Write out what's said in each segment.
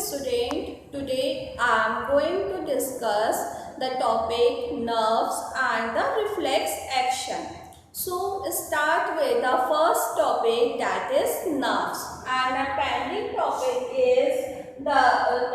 student. Today I am going to discuss the topic nerves and the reflex action. So start with the first topic, that is nerves, and our pending topic is the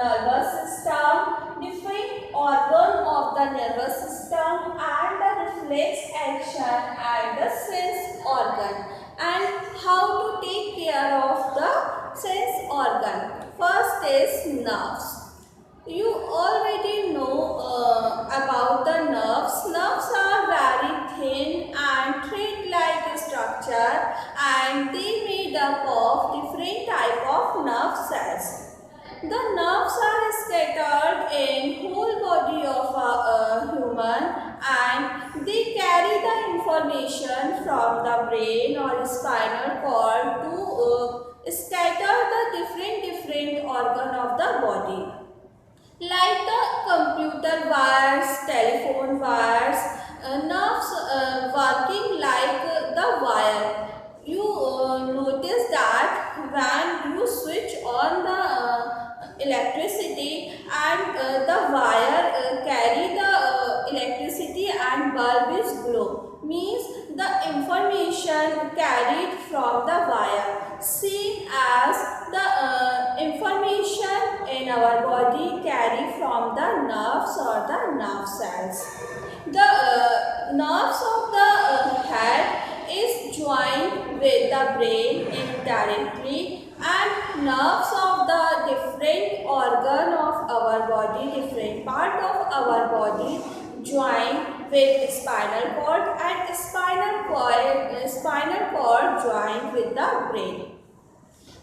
nervous system, different organ of the nervous system, and the reflex action and the sense organ, and how to take care of the sense organ. First is nerves. You already know about the nerves. Nerves are very thin and thread-like structure, and they made up of different type of nerve cells. The nerves are scattered in whole body of a human, and they carry the information from the brain or spinal cord to scatter the different organ of the body. Like the computer wires, telephone wires, nerves working like the wire. You notice that when you switch on the electricity and the wire carry the electricity and bulb is glow, means the information carried from the wire, same as the information in our body carry from the nerves or the nerve cells. The nerves of the head is joined with the brain indirectly, and nerves of the different organ of our body, different part of our body joined with spinal cord, and spinal cord joined with the brain.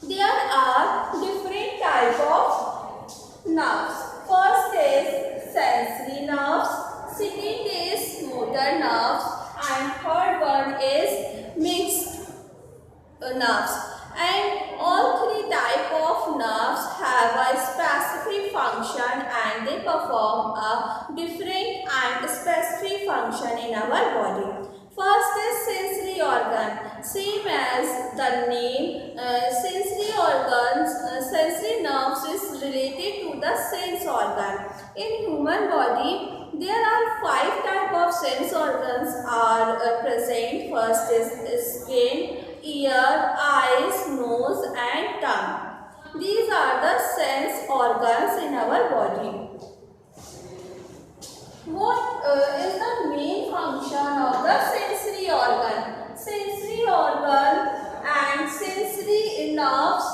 There are different types of nerves. First is sensory nerves, second is motor nerves, and third one is mixed nerves. And all three types of nerves have a specific function, and they perform a different and specific function in our body. First is sensory organ. Same as the name, sensory organs, sensory nerves is related to the sense organ. In human body, there are 5 types of sense organs are present. First is skin, ear, eyes, nose, and tongue. These are the sense organs in our body. What is the main function of the sensory organ? Sensory organ and sensory nerves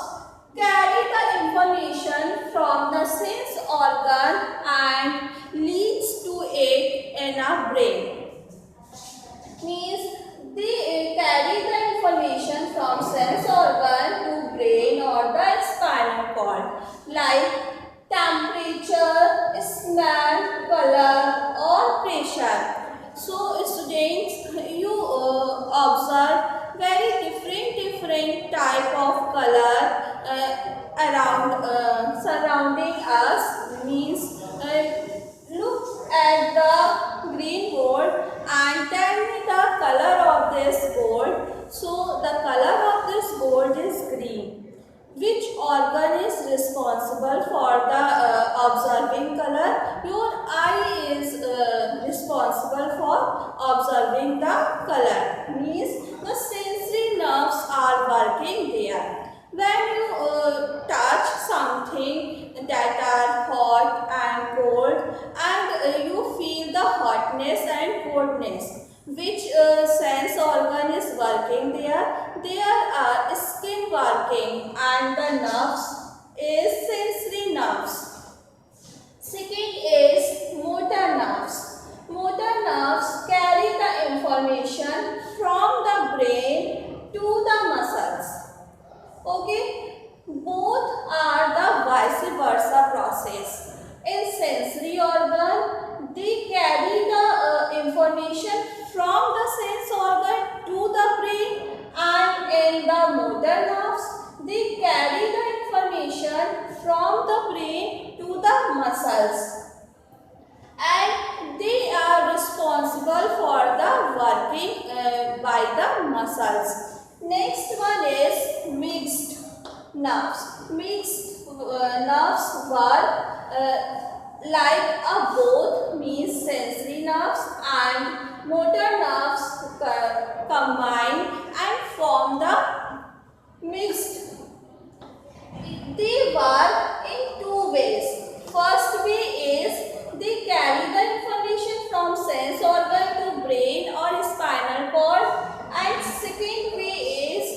carry the information from the sense organ and leads to it in our brain. Means they carry the information from sense organ to brain or the spinal cord, like temperature, smell, color, or pressure. So students, you observe very different type of color around surrounding us. Means look at the green board and tell me the color of this board. So the color of this board is green. Which organ is responsible for the observing color? Your eye is responsible for observing the color. Means the sensory nerves are working there. When you touch something that are hot and cold, and you feel the hotness and coldness, which sense organ is working there? There are skin working, and the nerves is sensory nerves. Second is motor nerves. Motor nerves carry the information from the brain to the muscles. Okay, both are the vice versa process. In sensory organ, they carry the information from the sense organ to the brain, and in the motor nerves, they carry the information from the brain to the muscles, and they are responsible for the working by the muscles. Next one is mixed nerves. Mixed nerves work like a both means sensory nerves and motor nerves combine and form the mixed. They work in two ways. First way is they carry the information from sense organ to brain or spinal cord, and second way is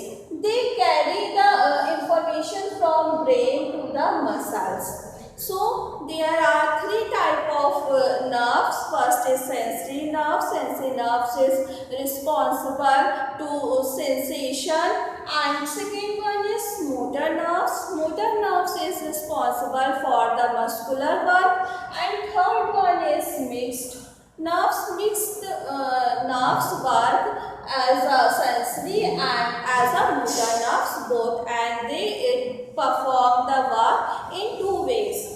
they carry the information from brain to the muscles. So there are three types of nerves. First is sensory nerves. Sensory nerves is responsible to sensation, and second one is motor nerves. Motor nerves is responsible for the muscular work, and third one is mixed nerves. Mixed nerves work as a sensory and as a motor nerves both, and they perform the work in two ways.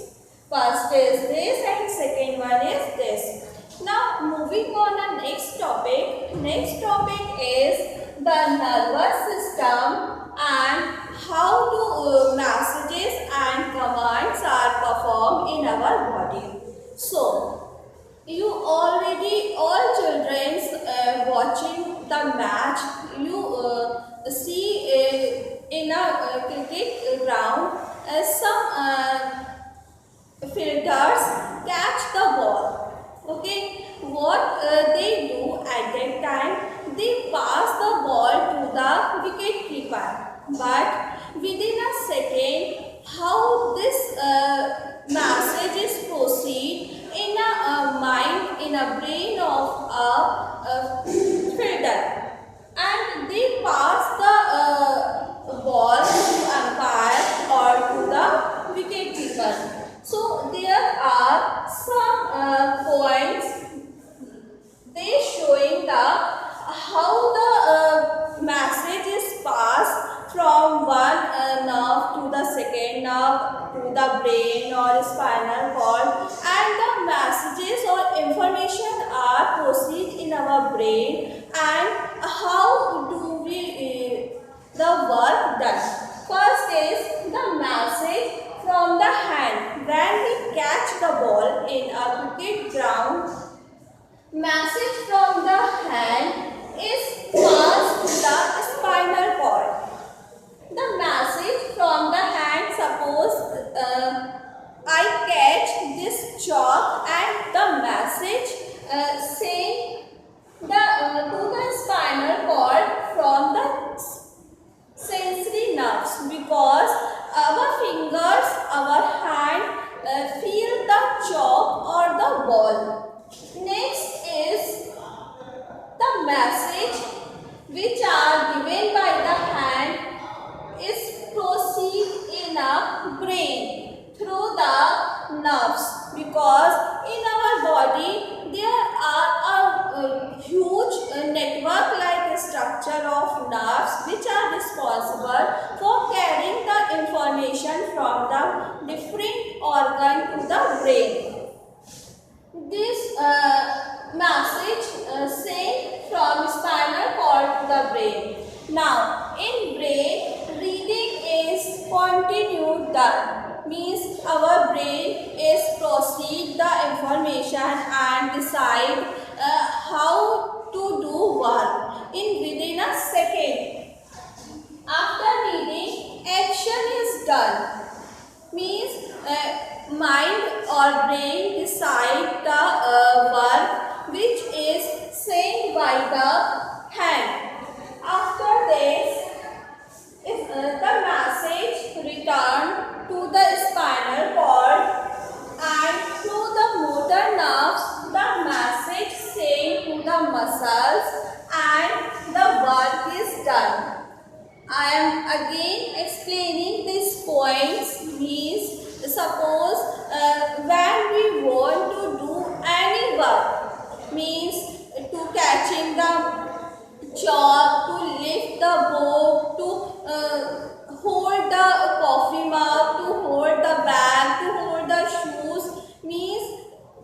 First is this and second one is this. Now moving on the next topic. Next topic is the nervous system and how do messages and commands are performed in our body. So you already, all children watching the match, you see in a cricket ground some fielders catch the ball. Okay, what they do at that time, they pass the ball to the wicket keeper. But within a second, how this messages proceed in a mind, in a brain of a fielder, and they pass the ball to umpire or to the wicket keeper. So there are some points they showing the how the message is passed from one nerve to the second nerve to the brain or spinal cord, and the messages or information are proceed in our brain, and how do we the work done. First is the message from the hand. When we catch the ball in a cricket ground, message from the hand is passed to the spinal cord. The message from the hand, suppose I catch this chalk, and the message saying to the spinal cord from the sensory nerves, because our fingers, our hand feel the chalk or the ball. Next is the message which are given by the hand is proceed in a brain through the nerves, because in our body there are a huge network like structure of nerves which are responsible for carrying the information from the different organ to the brain. This message sent from spinal cord to the brain. Now in brain, reading is continued done, means our brain is proceed the information and decide how to do work in within a second. After reading, action is done, means mind or brain decide the work which is sent by the hand. After this, if the message returned to the spinal cord and through the motor nerves, the message sent to the muscles and the work is done. I am again explaining these points, means suppose when we want to do any work, means to catching the chalk, to lift the book, to hold the coffee mug, to hold the bag, to hold the shoes, means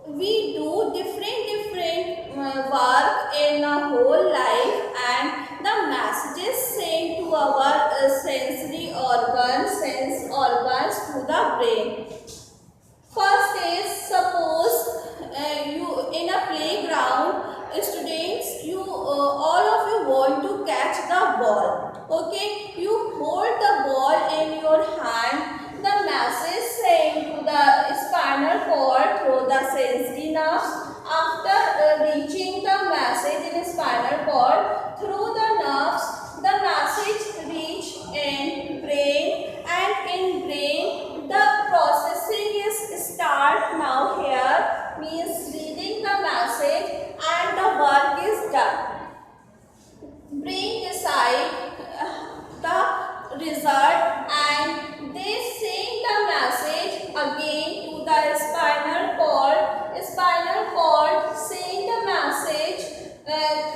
we do different work in a whole life, and the messages sent to our sensory organs, sense organs to the brain. First is, suppose you in a playground, students, you all of you want to catch the ball. Okay, you hold the ball in your hand. The message sent to the spinal cord through the sensory nerves. After reaching the message in spinal cord through the nerves, the message reach in brain, and in brain the processing is start now. Here means reading the message and the work is done. Brain decide the result and they send the message again to the spinal cord. Spinal cord send the message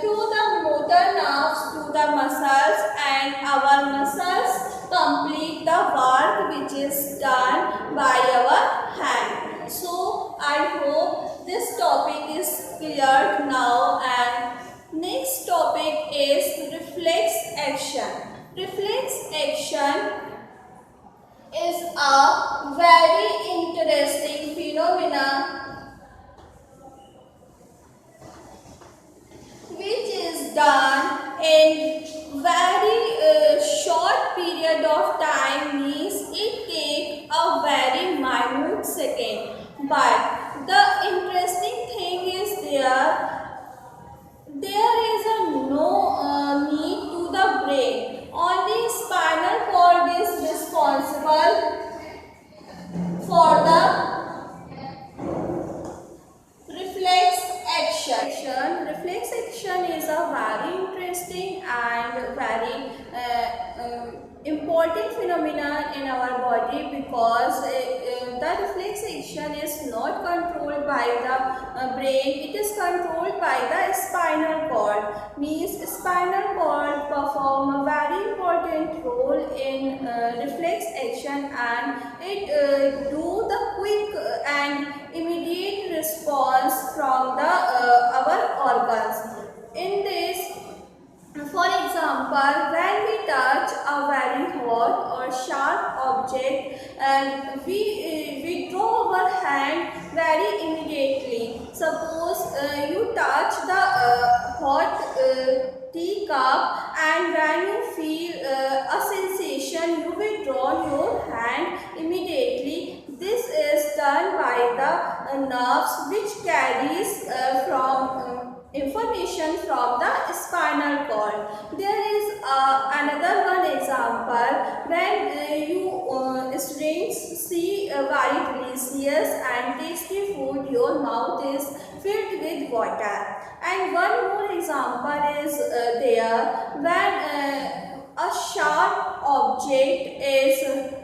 through the motor nerves to the muscles, and our muscles complete the work which is done by our hand. So I hope this topic is clear now, and next topic is reflex action. Reflex action is a very interesting phenomena which is done in very short period of time, means it takes a very minute second. But the interesting thing is there is a no need to the brain. Only spinal cord is responsible for the reflex action. Reflex action is a very interesting and very important phenomenon in our body, because the reflex action is not controlled by the brain, it is controlled by the spinal cord. Means spinal cord perform a very important role in reflex action, and it do the quick and immediate response from the our organs. In this, for example, when we touch a very hot or sharp object, and we draw our hand very immediately. Suppose you touch the hot tea cup, and when you feel a sensation, you withdraw your hand immediately. This is done by the nerves which carries from information from the spinal cord. There is another one example. When you students see very delicious and tasty food, your mouth is filled with water. And one more example is there, when a sharp object is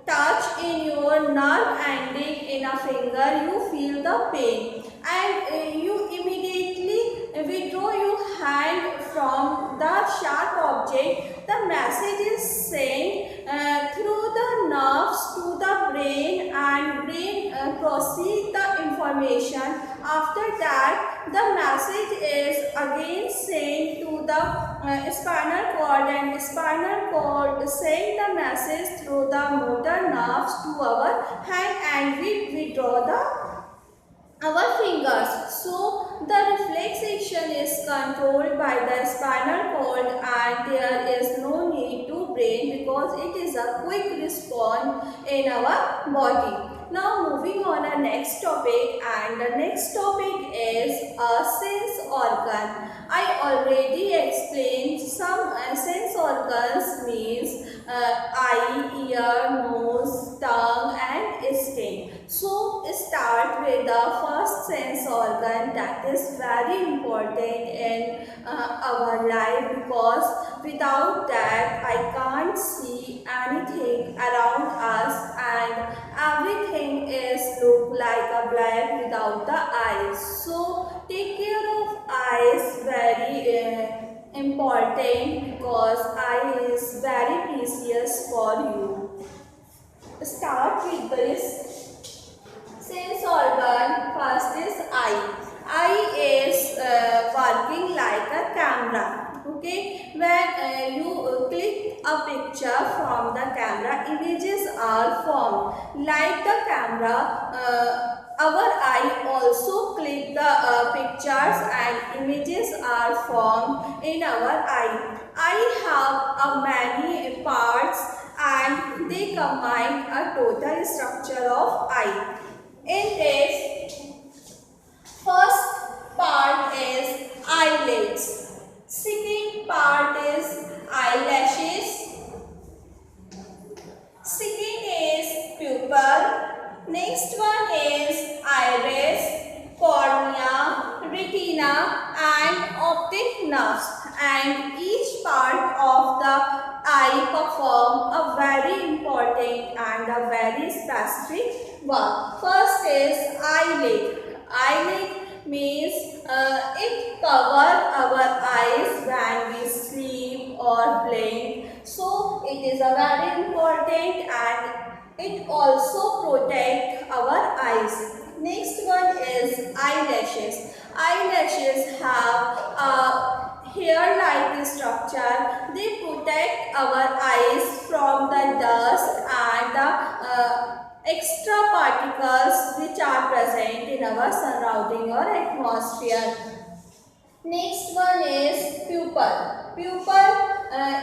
touched in your nerve ending in a finger, you feel the pain, and you immediately withdraw your hand from the sharp object. The message is sent through the nerves to the brain, and brain proceed the information. After that, the message is again sent to the spinal cord, and spinal cord send the message through the motor nerves to our hand, and we withdraw our fingers. So the reflex action is controlled by the spinal cord, and there is no need to brain, because it is a quick response in our body. Now moving on a next topic, and the next topic is a sense organ. I already explained some sense organs, means eye, ear, nose, tongue and skin. So start with the first sense organ, that is very important in our life, because without that I can't see anything around us, and everything is look like a black without the eyes. So take care of eyes, very important, because eye is very precious for you. Start with this sense organ. First is eye. Eye is working like a camera. Okay, when you click a picture from the camera, images are formed. Like the camera, our eye also click the pictures and images are formed in our eye. Eye have many parts and they combine a total structure of eye. In this, first part is eyelids. Second part is eyelashes. Second is pupil. Next one is iris, cornea, retina and optic nerves. And each part of the eye perform a very important and a very specific work. First is eyelid. Eyelid means it covers our eyes when we sleep or blink. So it is a very important and it also protects our eyes. Next one is eyelashes. Eyelashes have a hair-like structure. They protect our eyes from the dust and the extra particles which are present in our surrounding or atmosphere. Next one is pupil. Pupil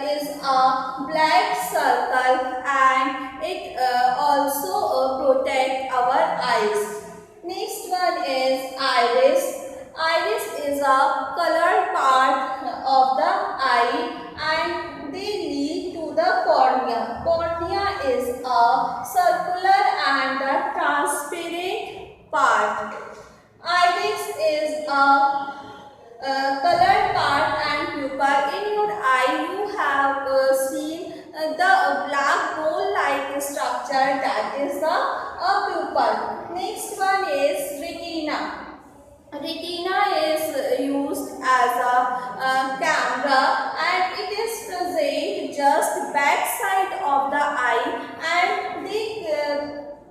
is a black circle and it also protects our eyes. Next one is iris. Iris is a colored part of the eye and they lead to the cornea. Cornea is a circular and a transparent part. Iris is a colored part and pupil. In your eye you have seen the black bone-like structure, that is the pupil. Next one is retina. Retina is used as a camera and it is present just back side of the eye and they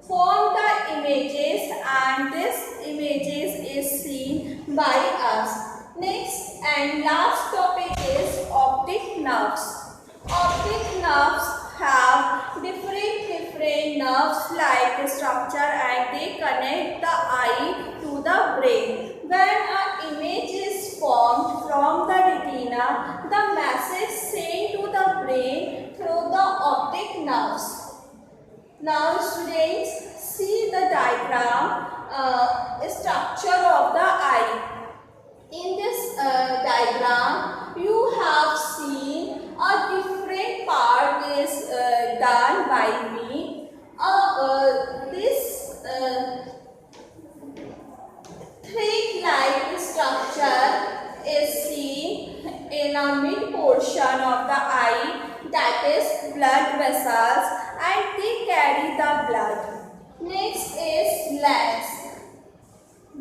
form the images and this images is seen by us. Next and last topic is optic nerves. Optic nerves have different nerves-like structure and they connect the eye to the brain. When an image is formed from the retina, the message sent to the brain through the optic nerves. Now students, see the diagram structure of the eye. In this diagram, you have seen a different part is done by me. This thread-like structure is seen in a mid portion of the eye, that is blood vessels, and they carry the blood. Next is lens.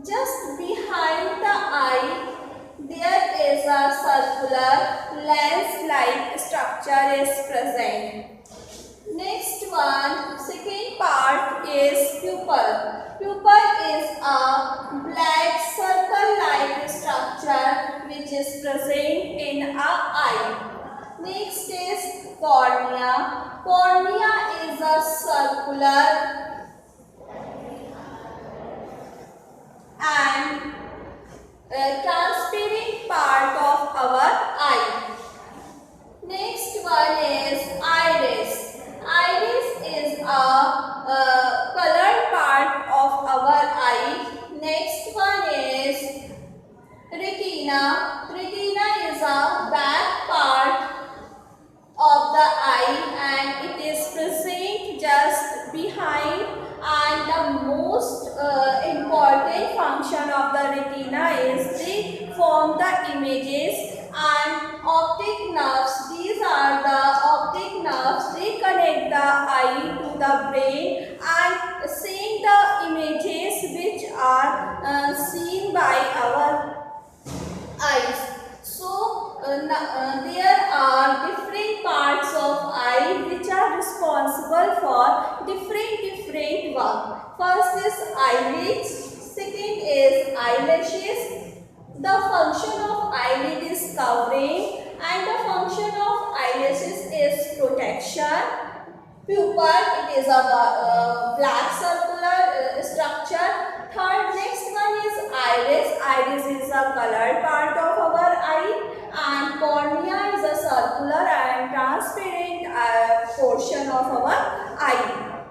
Just behind the eye, there is a circular lens-like structure is present. Next one, second part is pupil. Pupil is a black circle-like structure which is present in our eye. Next is cornea. Cornea is a circular and transparent part of our eye. Next one is iris. Iris is a colored part of our eye. Next one is retina. Retina is a back part of the eye and it is present just behind, and the most important function of the retina is they form the images and optic nerves. These are the optic nerves. They connect the eye to the brain and send the images which are seen by our eyes. So there are different parts of eye which are responsible for different work. First is eyelids, second is eyelashes. The function of eyelid is covering And the function of irises is protection. Pupil, it is a black circular structure. Third, next one is iris. Iris is a colored part of our eye, and cornea is a circular and transparent portion of our eye.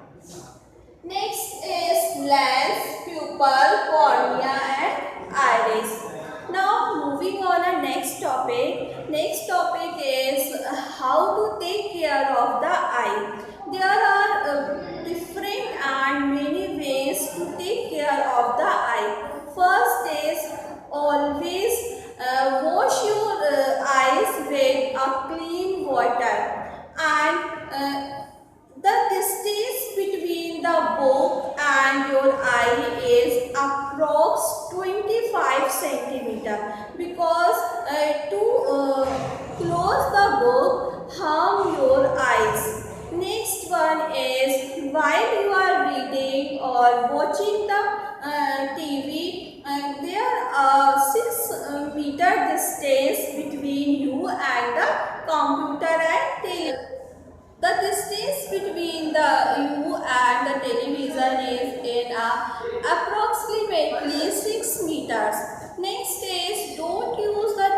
Next is lens, pupil, cornea and iris. Now moving on to next topic. Next topic is how to take care of the eye. There are different and many ways to take care of the eye. First is always wash your eyes with a clean water, and the distance between the book and your eye is approx 25 centimeter, because to close the book harm your eyes. Next one is while you are reading or watching the TV, there are 6 meter distance between you and the computer and television. The distance between you and the television is in approximately 6 meters. Next is don't use the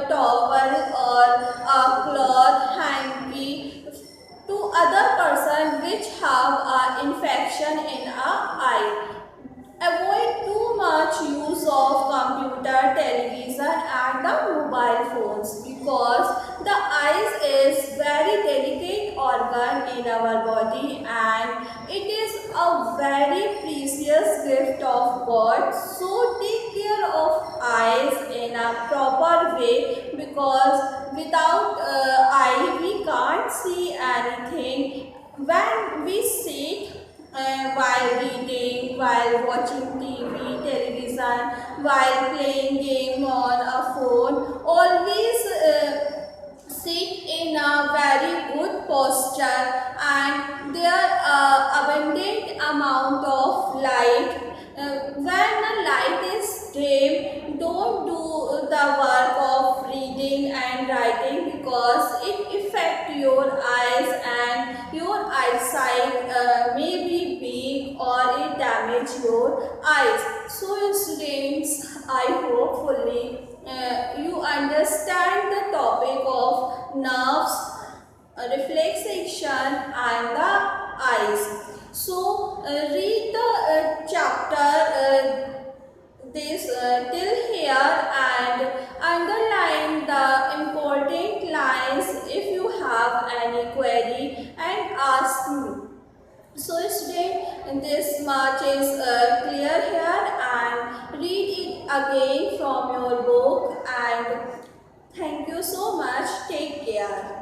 towel or a cloth hanky to other person which have infection in eye. Avoid too much use of computer, television and the mobile phones, because the eyes is very delicate organ in our body and it is a very precious gift of God. So take care of eyes in a proper way, because without eye we can't see anything. When we sit while reading, while watching TV, television, while playing game on a phone, always sit in a very good posture, and there abundant amount of light. When the light is dim, don't do the work of reading and writing, because it affects your eyes and your eyesight may be weak or it damage your eyes. So students, I hopefully you understand the topic of nerves, reflexation and the eyes. So read the chapter this till here and underline the important lines. If you have any query and ask me. So student, this much is clear here, and read it again from your book, and thank you so much. Take care.